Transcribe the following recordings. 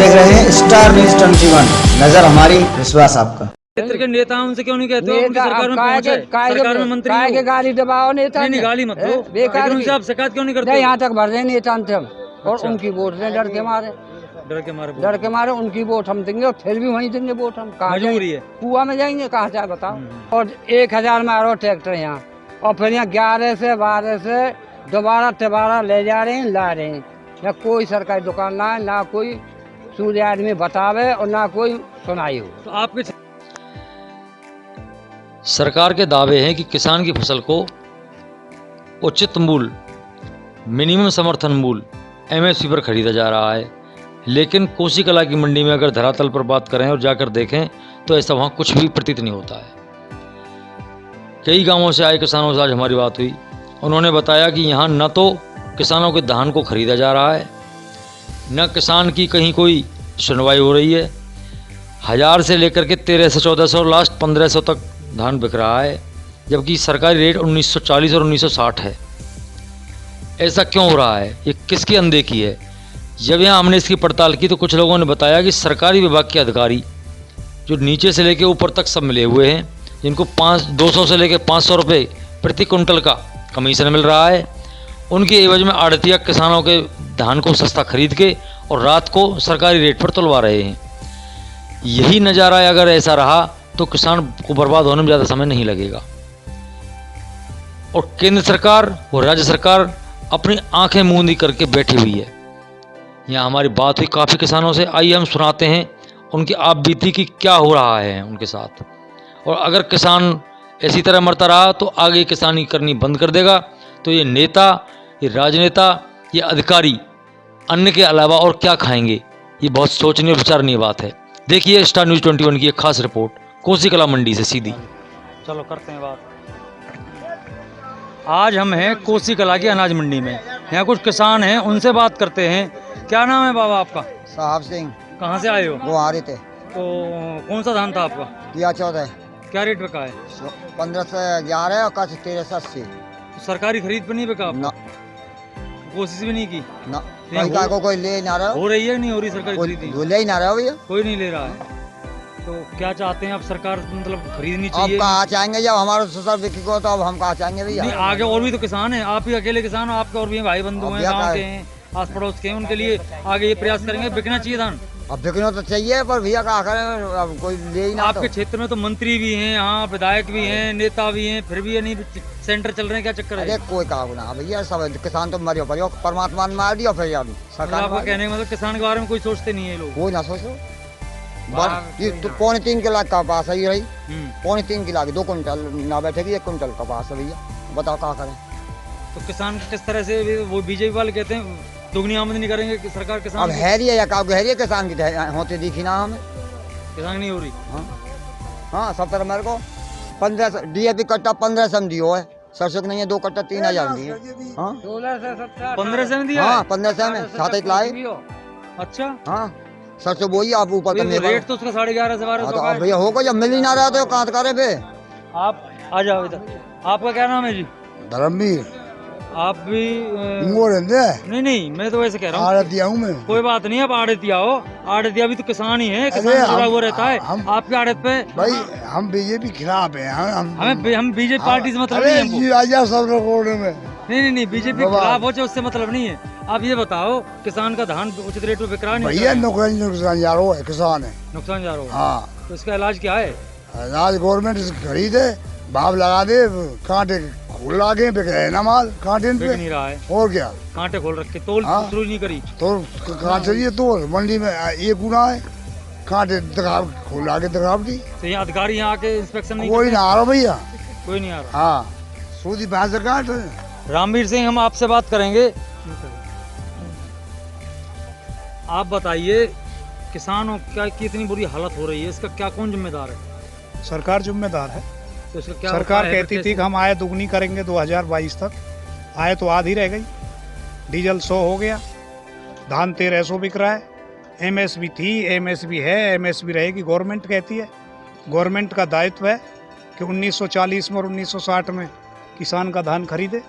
देख रहे हैं स्टार न्यूज 21। नजर हमारी, विश्वास आपका। क्षेत्र के नेता उनसे क्यों नहीं कहते हो? उनकी सरकार में पहुंचे, सरकार में मंत्री के गाली दबाओ नेता नहीं गाली मत दो, बेकार लेकिन उनसे आप शिकायत क्यों नहीं करते? यहाँ तक भर रहे नेता थे हम, और अच्छा। उनकी वोट दें डर के मारे, डर के मारे उनकी वोट हम देंगे, और फिर भी वहीं देंगे वोट हम। कहाँ मजबूरी है, कुआ में जाएंगे कहाँ से बताओ। और 1000 में आ रहा ट्रैक्टर यहाँ, और फिर यहाँ 11 से 12 से दोबारा ले जा रहे हैं, ला रहे हैं। न कोई सरकारी दुकान ना है, ना कोई सूर्य आदमी बतावे, और ना कोई सुनाई हो। तो आपके सरकार के दावे हैं कि किसान की फसल को उचित मूल्य, मिनिमम समर्थन मूल्य MSP पर खरीदा जा रहा है, लेकिन कोसी कला की मंडी में अगर धरातल पर बात करें और जाकर देखें तो ऐसा वहाँ कुछ भी प्रतीत नहीं होता है। कई गांवों से आए किसानों से आज हमारी बात हुई, उन्होंने बताया कि यहाँ न तो किसानों के धान को खरीदा जा रहा है, न किसान की कहीं कोई सुनवाई हो रही है। 1000 से लेकर के 1300, 1400 और लास्ट 1500 तक धान बिक रहा है, जबकि सरकारी रेट 1940 और 1960 है। ऐसा क्यों हो रहा है? ये किसकी अनदेखी है? जब यहाँ हमने इसकी पड़ताल की तो कुछ लोगों ने बताया कि सरकारी विभाग के अधिकारी जो नीचे से लेकर ऊपर तक सब मिले हुए हैं, जिनको 200 से लेकर 500 रुपये प्रति कुंटल का कमीशन मिल रहा है, उनके एवज में आड़तिया किसानों के धान को सस्ता खरीद के और रात को सरकारी रेट पर तुलवा रहे हैं। यही नज़ारा है, अगर ऐसा रहा तो किसान को बर्बाद होने में ज़्यादा समय नहीं लगेगा। और केंद्र सरकार और राज्य सरकार अपनी आंखें मूंदी करके बैठी हुई है। यहाँ हमारी बात हुई काफ़ी किसानों से, आइए हम सुनाते हैं उनकी आप बीती कि क्या हो रहा है उनके साथ। और अगर किसान इसी तरह मरता रहा तो आगे किसानी करनी बंद कर देगा, तो ये नेता, ये राजनेता, ये अधिकारी अन्न के अलावा और क्या खाएंगे? ये बहुत सोचनीय और विचारणीय बात है। देखिए स्टार न्यूज़ 21 की एक खास रिपोर्ट कोसी कला मंडी से सीधी। चलो करते हैं बात। आज हम हैं कोसी कला की अनाज मंडी में, यहाँ कुछ किसान हैं, उनसे बात करते हैं। क्या नाम है बाबा आपका? साहब सिंह। कहाँ से आए हो? वो आ रहे थे। तो कौन सा धान था आपका? किया 14। क्या रेट बिका है? 15 से 11 और कल 13 से 80। सरकारी खरीद पे नहीं बिका? ना, कोशिश भी नहीं की ना, कहीं को कोई ले ना रहा। हो रही है नहीं हो रही सरकारी खरीदी? ले ही ना रहा भैया, कोई नहीं ले रहा है। तो क्या चाहते हैं आप? सरकार मतलब खरीदनी अब चाहिए? कहाँ चाहेंगे जब हमारे ससुर बिकी को, तो अब हम कहाँ चाहेंगे भैया? नहीं, आगे और भी तो किसान हैं, आप ही अकेले किसान हो, आपके और भी भाई बंधु हैं, गाँव के हैं, आस पड़ोस के हैं, उनके लिए आगे ये प्रयास करेंगे, बिकना चाहिए धान। अब बिकना तो चाहिए, पर भैया क्या करें, अब कोई ले ही ना। आपके क्षेत्र में तो मंत्री भी हैं, यहाँ विधायक भी हैं, नेता भी हैं, फिर भी ये नहीं सेंटर चल रहे हैं, क्या चक्कर है? अरे कोई कहा ना भैया, सब किसान तो मरियो परियो, परमात्मा ने मार दिया, फिर यार सरकार। आपका कहने का मतलब किसान के बारे में कोई सोचते नहीं है लोग? वो ना सोचो। तो 3.25 लाख का पास है रही, 3.25 लाख 2 कुंटल ना बैठेगी, 1 कुंटल का पास है भैया, बताओ क्या करें? तो किसान किस तरह से, वो बीजेपी वाले कहते हैं दुगनी आमदनी करेंगे कि सरकार किसान? अब हैरी है या का गहरी किसान की होती दिखी ना हमें, किसान नहीं हो रही। हाँ 70 मेरे को 15 DAP कट्टा 15 सम दियो है, सरसों की नहीं है 2 कट्टा 3000 दिए। हाँ 16 से 17 15 से में दिया? हाँ 15 सौ में 7 लाए। अच्छा हाँ सरसों बोई आप ऊपर तो रेट तो उसका 11.5 से 1200 तो भैया होगा, जब मिल ही ना रहा तो कहाँ करे बे। आप आ जाओ इधर। आपका क्या नाम है जी? धर्मवीर। आप भी नहीं, मैं तो वैसे कह रहा हूँ, आड़तिया हूँ मैं। कोई बात नहीं, आप आड़तिया हो, आड़तिया भी तो किसान ही है, किसान जुड़ा हुआ रहता है। आपकी आड़त पे भाई हम बीजेपी खिलाफ है, हम बीजेपी पार्टी से मतलब नहीं है हमको। राजा सब रिकॉर्ड में नहीं बीजेपी खिलाफ हो चाहे उससे मतलब नहीं है। आप ये बताओ, किसान का धान उचित रेट पे बिक रहा नहीं? भैया नुकसान जा रहा है, किसान है नुकसान जा रहा हो। हाँ तो इसका इलाज क्या है? अनाज गवर्नमेंट खरीदे, भाव लगा दे, कांटे खोल लागे, बिक रहे ना माल कांटे बिक पे। नहीं रहा है और क्या, कांटे खोल रखे, तोल शुरू नहीं करी तो कहाँ चाहिए तोल? मंडी में 1 गुना है, कांटे खोल लागे दगाव दी। तो यहाँ अधिकारी यहाँ आके इंस्पेक्शन नहीं कोई ना आ रहा भैया, कोई नहीं आ रहा। हाँ सूदी भैंस से काट। रामवीर सिंह, हम आपसे बात करेंगे। आप बताइए, किसानों की इतनी बुरी हालत हो रही है, इसका क्या, कौन जिम्मेदार है? सरकार जिम्मेदार है। तो इसका क्या सरकार कहती थी कि हम आय दुगनी करेंगे 2022 तक, आय तो आधी रह गई। डीजल 100 हो गया, धान 1300 बिक रहा है। MSP थी, MSP है, MSP रहेगी, गवर्नमेंट कहती है। गवर्नमेंट का दायित्व है कि 1940 में और 1960 में किसान का धान खरीदे,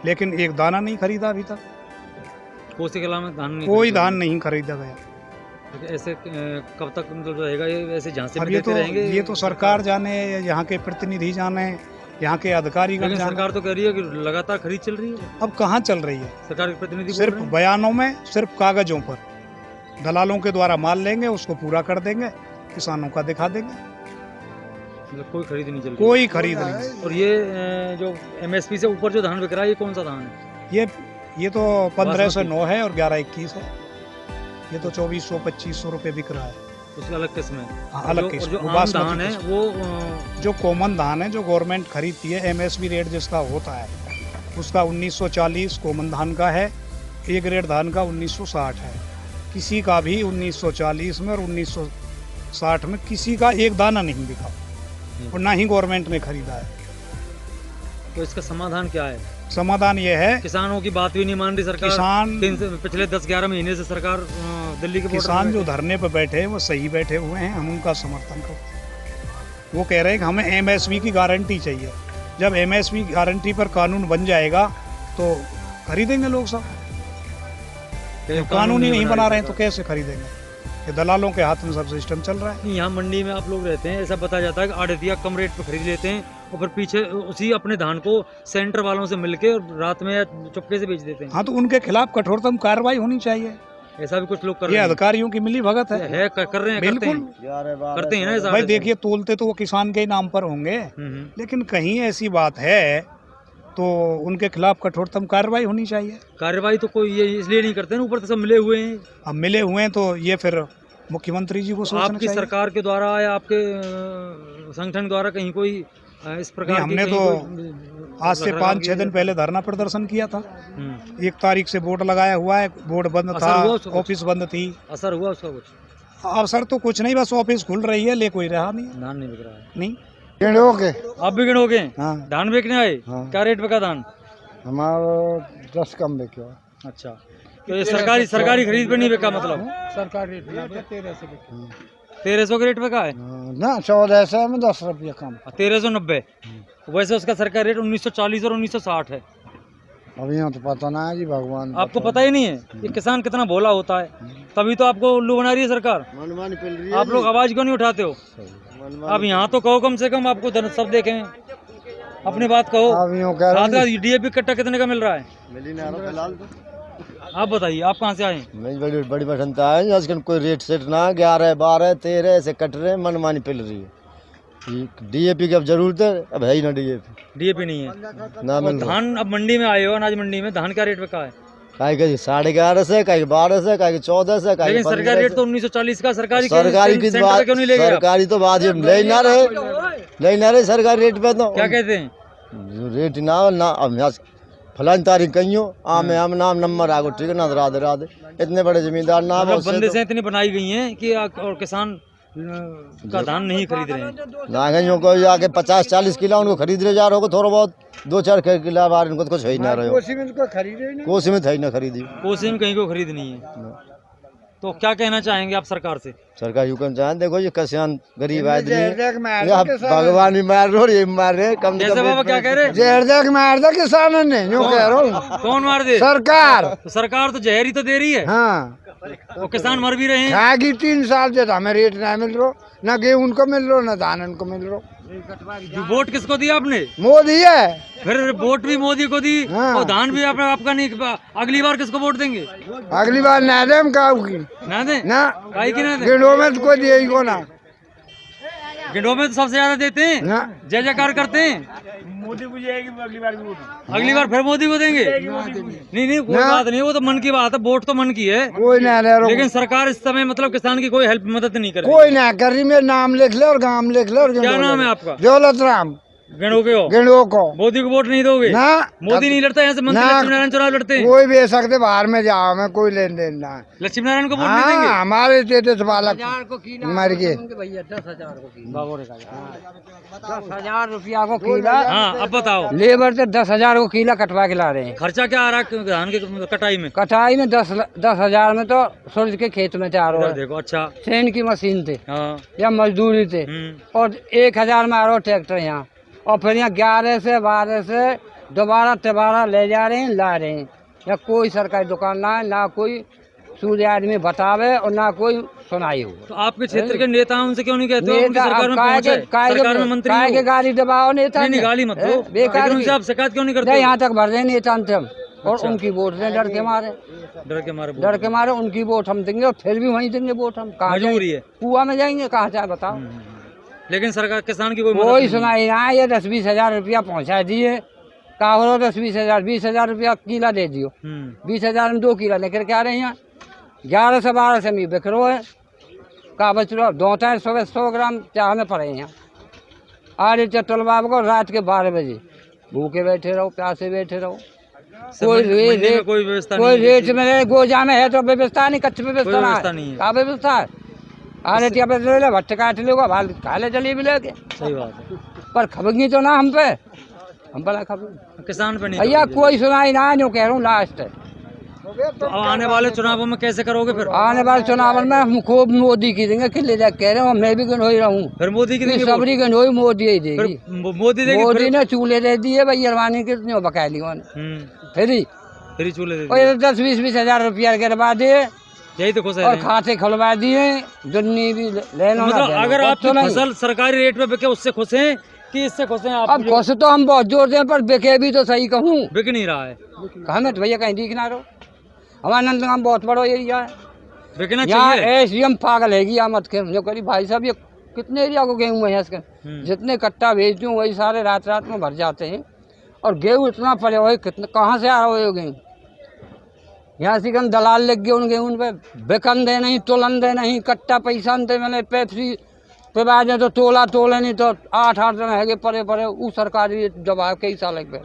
लेकिन एक दाना नहीं खरीदा अभी तक। कोसी कला में धान नहीं, कोई धान नहीं खरीदा गया। ऐसे कब तक मतलब रहेगा ये, ऐसे झांसे में अब ये देते रहेंगे? ये तो सरकार जाने, यहाँ के प्रतिनिधि जाने, यहाँ के अधिकारी लेकिन जाने। सरकार तो कह रही है कि लगातार खरीद चल रही है। अब कहाँ चल रही है? सरकार के प्रतिनिधि बोल सिर्फ रहे हैं। बयानों में, सिर्फ कागजों पर दलालों के द्वारा माल लेंगे, उसको पूरा कर देंगे, किसानों का दिखा देंगे, मतलब कोई खरीद नहीं चल रही। कोई खरीद नहीं। और ये जो MSP से ऊपर जो धान बिक रहा है, ये कौन सा धान है? ये तो 1509 है और 1121 है। ये तो 2400-2500 रुपये बिक रहा है। उसकी अलग किस्म है। हाँ, अलग और किस्म, जो वो आम बासमती धान है किस्म। वो जो कॉमन धान है, जो गवर्नमेंट खरीदती है, MSP रेट जिसका होता है, उसका 1940 कॉमन धान का है। ए ग्रेड धान का 1960 है। किसी का भी 1940 में और 1960 में किसी का एक दाना नहीं बिका और ना ही गवर्नमेंट ने खरीदा है। तो इसका समाधान क्या है? समाधान ये है, किसानों की बात भी नहीं मान रही सरकार। पिछले 10-11 महीने से सरकार दिल्ली के बॉर्डर किसान पे जो धरने पर बैठे हैं वो सही बैठे हुए हैं, हम उनका समर्थन करते हैं। वो कह रहे हैं कि हमें MSP की गारंटी चाहिए। जब MSP गारंटी पर कानून बन जाएगा तो खरीदेंगे लोग सब। कानून ही नहीं बना रहे हैं तो कैसे खरीदेंगे? ये दलालों के हाथ में सब सिस्टम चल रहा है। यहाँ मंडी में आप लोग रहते हैं, ऐसा बताया जाता है कि आड़तिया कम रेट पे खरीद लेते हैं और फिर पीछे उसी अपने धान को सेंटर वालों से मिलके और रात में या चुपके से बेच देते हैं। हाँ, तो उनके खिलाफ कठोरतम कार्रवाई होनी चाहिए। ऐसा भी कुछ लोग कर ये रहे हैं। अधिकारियों की मिली भगत है। कर रहे हैं, बिल्कुल करते हैं ना ऐसा। भाई देखिए, तोलते तो वो किसान के ही नाम पर होंगे, लेकिन कहीं ऐसी बात है तो उनके खिलाफ कठोरतम कार्रवाई होनी चाहिए। कार्रवाई तो कोई ये इसलिए नहीं करते ना, ऊपर तो सब मिले हुए हैं। अब मिले हुए हैं तो ये फिर मुख्यमंत्री जी को सोचना आपकी चाहिए। सरकार के द्वारा या आपके संगठन द्वारा कहीं कोई इस प्रकार हमने की तो कहीं आज से 5-6 दिन पहले धरना प्रदर्शन किया था। 1 तारीख से बोर्ड लगाया हुआ है, बोर्ड बंद था, असर हुआ उसका कुछ? ऑफिस बंद थी। असर हुआ उसका कुछ? अवसर तो कुछ नहीं, बस ऑफिस खुल रही है, ले कोई रहा नहीं। धान नहीं बिक रहा है। नहीं, आप भी गिनोगे? हाँ। धान बेचने आए? क्या रेट पे का धान? हमारा 10 कम बिके। अच्छा, तो ये सरकारी खरीद पे नहीं बिका, मतलब सरकारी 1300 के रेट पे का है ना, 1400 में 10 रुपये कम। 1390। वैसे उसका सरकारी रेट 1940 और 1960 है। अभी यहाँ तो पता ना है जी, भगवान आपको पता ही नहीं है ये किसान कितना भोला होता है, तभी तो आपको उल्लू बना रही है सरकार। मनमानी पिल रही आप लोग आवाज क्यों नहीं उठाते हो? अब यहाँ तो कहो, कम से कम आपको सब देखे, अपनी बात कहो। अब यूँ कह खाद रहे का DAP कट्टा कितने का मिल रहा है? मिली ना फिलहाल। आप बताइए, आप कहाँ से आए? नहीं, बड़ी बड़ी पसंदता है आजकल, कोई रेट सेट ना, 11, 12, 13 ऐसे कट रहे, मनमानी पिल रही है। DAP की अब जरूरत है, अब है ही ना DAP नहीं है ना और मिल रहा। धान अब मंडी में आए हो, अनाज मंडी में, धान क्या रेट पे का है? काहे के 11.5 से, काहे के 12 से, काहे के 14 से, काहे के लेकिन 15 सरकारी रेट से। तो 1940 का सरकारी सरकारी की सेंटर पे क्यों नहीं ले गए आप? सरकारी तो बात ले ना रहे सरकारी रेट पे तो क्या कहते हैं? रेट ना अब यहाँ फलानी तारीख कहीं हो, आम नाम नंबर आगो, ठीक है ना, राधे राधे। इतने बड़े जमींदार ना मतलब बंदिशें इतनी बनाई गई हैं कि और किसान का धान नहीं खरीद रहे हैं। ना कहीं को आके 50-40 किलो उनको खरीद ले जा रहे हो, थोड़ा बहुत 2-4 किलो बार इनको तो कुछ है ही ना रहे हो। कोसी में था ही ना खरीदी, कोसी में कहीं को खरीद नहीं है। तो क्या कहना चाहेंगे आप सरकार से? सरकार यूं कहना चाहें, देखो ये किसान गरीब आदमी है, या भगवान भी मार रहे हो, ये भी मार रहे हैं, कम से जैसे कम बाबा क्या कह रहे हैं? जहर देख मार दे किसानों ने, यूँ कह रहा हूँ। कौन मार दे? सरकार। तो सरकार तो जहर ही तो दे रही है, हाँ, वो किसान मर भी रहे हैं। खाएगी 3 साल से, हमें रेट ना मिल रहा, ना गेहूं उनको मिल रहा, ना धान उनको मिल रहा। वोट किसको दिया आपने? मोदी है। फिर वोट भी मोदी को दी हाँ। और धान भी आपका नहीं। अगली बार किसको वोट देंगे? अगली बार ना दे हम की ना दे ना, काहे की ना दे? गिंडों में तो कोई दिए को ना, गिंडों में तो सबसे ज्यादा देते हैं, ना। जय जयकार करते हैं। मोदी को जाएगी अगली बार भी। अगली बार फिर मोदी को देंगे? नहीं कोई ना। बात नहीं, वो तो मन की बात है, वोट तो मन की है। कोई ना ले रहा, लेकिन सरकार इस समय मतलब किसान की कोई हेल्प मदद नहीं कर रही। कोई ना कर रही। मेरा नाम लिख ले और गांव लिख ले और क्या नाम है आपका? दौलत राम गिणोगे हो? गिंडो को मोदी को वोट नहीं दोगे? ना। मोदी नहीं लड़ता, यहाँ से मंत्री ना। लक्ष्मी नारायण चुनाव लड़ते हैं। कोई भी दे सकते, बाहर में जाओ, मैं कोई लेन देन ना। लक्ष्मी नारायण को वोट नहीं देंगे? हाँ, हमारे तेते बालक मर गए। भैया 10,000 को किला, 10,000 रुपया को किला। हाँ, अब बताओ लेबर से 10,000 को किला कटवा के ला रहे हैं। खर्चा क्या आ रहा है धान की कटाई में? कटाई में 10,000 में तो सूरज के खेत में तैयार हो इधर रहा है। देखो। अच्छा, ट्रेन की मशीन थे हाँ। या मजदूरी थे, और 1,000 में आ रहा ट्रैक्टर यहाँ, और फिर यहाँ 11 से 12 से दोबारा ले जा रहे हैं, ला रहे हैं। या कोई सरकारी दुकान ना है, ना कोई सूर्य आदमी बतावे और ना कोई सुनाई हो। तो आपके क्षेत्र के नेता हैं, उनसे क्यों नहीं कहते हो? उनकी नेता सरकार अब में काहे पहुंचे, के- काहे के- सरकार में मंत्री काहे हो। के गाली दबाओ नेता नहीं, ने? गाली मत दो, बेकार लेकिन उनसे की। आप शिकायत क्यों नहीं करते नहीं, हो? यहाँ तक भर रहे नेता थे हम, और अच्छा। उनकी वोट दें डर के मारे। डर के मारे डर के मारे उनकी वोट हम देंगे, और फिर भी वहीं देंगे वोट हम। कहाँ मजबूरी जाएंगे? है। कुआं में जाएंगे, कहाँ जाए बताओ। लेकिन सरकार किसान की कोई मदद कोई नहीं है। सुनाई ना, ये 10-20 हजार रुपया पहुँचा दिए, कहा हो 10-20 हजार, 20 हजार रुपया किला दे दियो। 20 हजार में 2 किला लेकर के आ रहे हैं यहाँ। 11 से 12 से मी बिखरो है, कहा बच लो 200-100 ग्राम चाह में पड़े हैं यहाँ। आज चटल बाबू को रात के 12 बजे भूखे बैठे रहो, प्यासे बैठे रहो। कोई मंडी में कोई व्यवस्था कोई नहीं है। रेट में गोजा में है तो व्यवस्था नहीं, कच्ची व्यवस्था कोई ना व्यवस्था है। नहीं है। क्या व्यवस्था है? अरे टिया पे ले ले, भट्ट काट लेगा, भाल खा ले, जलेबी लेके। सही बात है। पर खबेंगी तो ना हम पे, हम भला खबेंगे। किसान पे नहीं भैया करोगे। कोई सुनाई ना, जो कह रहा हूँ लास्ट है। तो अब आने वाले चुनावों में कैसे करोगे फिर? आने वाले चुनाव में हम खूब मोदी की देंगे, किले जाके कह रहे हो, मैं भी गनोई रहा हूँ। फिर मोदी की देंगे वोट? सबरी गनोई मोदी ही देगी। फिर मोदी देंगे मोदी फिर? ने चूल्हे दे दिए भैया, अरवानी कितने बकायली फ्री, फिर चूल्हे दे और दिए। 10-20 हजार रुपया गिरवा दिए, यही तो खुश है। और खाते खुलवा दिए, दुन्नी भी लेना। मतलब अगर आपकी नहीं। फसल सरकारी रेट पे बिके उससे खुश हैं कि इससे खुश हैं आप? अब खुश तो हम बहुत जोर दें, पर बिके भी तो सही कहूँ। बिक नहीं रहा है। हमें तो भैया कहीं दिखना रहो, हमारा नंदगाम बहुत बड़ा एरिया है, बिकना यहाँ चाहिए। एसडीएम पागल है या मत के जो करी भाई साहब, ये कितने एरिया को गेहूँ है इसके, जितने कट्टा भेज दूँ वही सारे रात रात में भर जाते हैं। और गेहूँ इतना पड़े हुए, कितने कहाँ से आ रहा हो गेहूँ? यहाँ से कम दलाल लग गए उन गेहूँ पे, बेकन दे नहीं, तोलन दे नहीं, कट्टा पैसा दे, मैंने पेप्सी पे बाद में तो तोला तोले नहीं तो 8-8 दिन है परे परे, वो सरकारी जवाब कई साल पे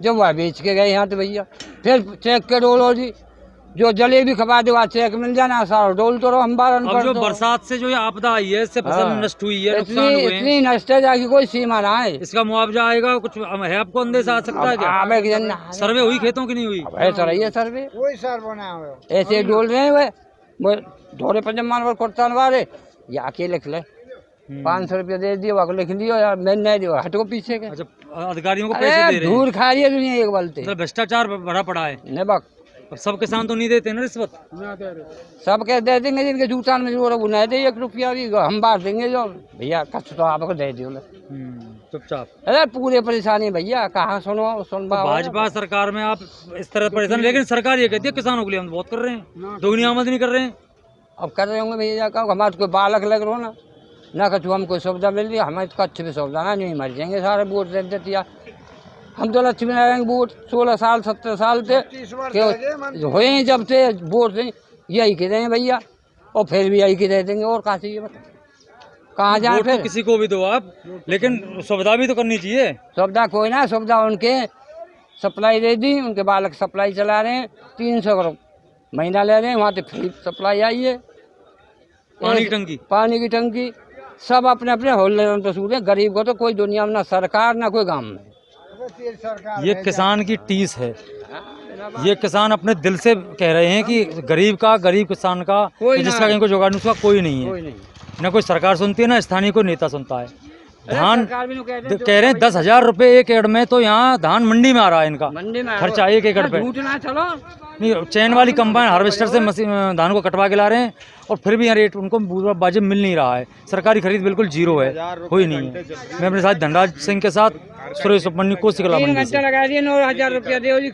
जब वह बेच के गए यहाँ तो भैया फिर चेक के डोलो जी, जो जलेबी खपा दे वहाँ चेक मिल जाना, सारा डोल तो रहो हम बारन अब कर जो दो। बरसात से जो ये आपदा आई है, इससे फसल हाँ। नष्ट हुई है, नुकसान हुए हैं। इतनी नष्ट है जाके कोई सीमा ना है। इसका मुआवजा आएगा कुछ है? आपको अंदेशा आ सकता है क्या? आवे के जन सर्वे हुई खेतों की नहीं हुई? ऐसा रही है सर्वे, ऐसे डोल रहे हैं वो ढोरे पंजमान पर कुर्तान वाले, ये आके लिख ले 500 रुपया दे दियो, वहाँ लिख दियो यार, मैं नहीं दियो, हटको पीछे के। अच्छा, अधिकारियों को पैसे दे अरे रहे हैं? धूल खा रही है दुनिया एक बलते। मतलब भ्रष्टाचार भरा पड़ा है। ने बक अब सब किसान तो नहीं देते ना रिश्वत। सब कह दे देंगे, जिनके जूता में जो वो नहीं दे 1 रुपया भी, हम बांट देंगे जो भैया कच तो आपको दे दियो। चुपचाप। अरे पूरे परेशानी भैया, कहाँ सुनो सुन तो भाजपा सरकार में आप इस तरह परेशान, लेकिन सरकार ये कहती है किसानों के लिए हम बहुत कर रहे हैं, दोगुनी आमदनी कर रहे हैं। अब कर रहे होंगे भैया, कहो हमारे कोई बालक लग रहा ना कछु हमको सुविधा मिल रही है, हमें तो कच्छ भी सुविधा ना, नहीं मर जाएंगे सारे वोट दे देती है। हम तो लक्ष्मी नारायण वोट 16 साल 17 साल थे हुए हैं जब से वोट दें, यही के दें भैया, और फिर भी यही के दे देंगे, और कहाँ चाहिए बताओ, कहाँ जाए वोट तो फिर? किसी को भी दो आप, लेकिन सुविधा भी तो करनी चाहिए। सुविधा कोई ना, सुविधा उनके सप्लाई दे दी, उनके बालक सप्लाई चला रहे हैं, 300 महीना ले रहे हैं, वहाँ तो फ्री सप्लाई आई है, पानी की टंकी सब अपने अपने होल्डर पे सूट है। गरीब को तो कोई दुनिया में ना सरकार ना कोई गाँव में। ये किसान की टीस है, ये किसान अपने दिल से कह रहे हैं कि गरीब किसान का कोई ना जिसका कहीं को जुगाड़ उसका कोई नहीं कोई है, नहीं। ना कोई सरकार सुनती है ना स्थानीय कोई नेता सुनता है। धान सरकार भी नहीं कह रहे हैं 10,000 रुपए 1 एकड़ में, तो यहाँ धान मंडी में आ रहा है इनका मंडी में खर्चा 1 एकड़ पे। झूठ ना चलो, नहीं, चैन वाली कंबाइन हार्वेस्टर से मशीन धान को कटवा के ला रहे हैं, और फिर भी यहाँ रेट उनको वाजिब मिल नहीं रहा है। सरकारी खरीद बिल्कुल जीरो है, कोई नहीं है। मैं अपने साथ धनराज सिंह के साथ सुरेश उपमन्यु को 3 घंटे लगा दिए, 9,000 रुपया दे।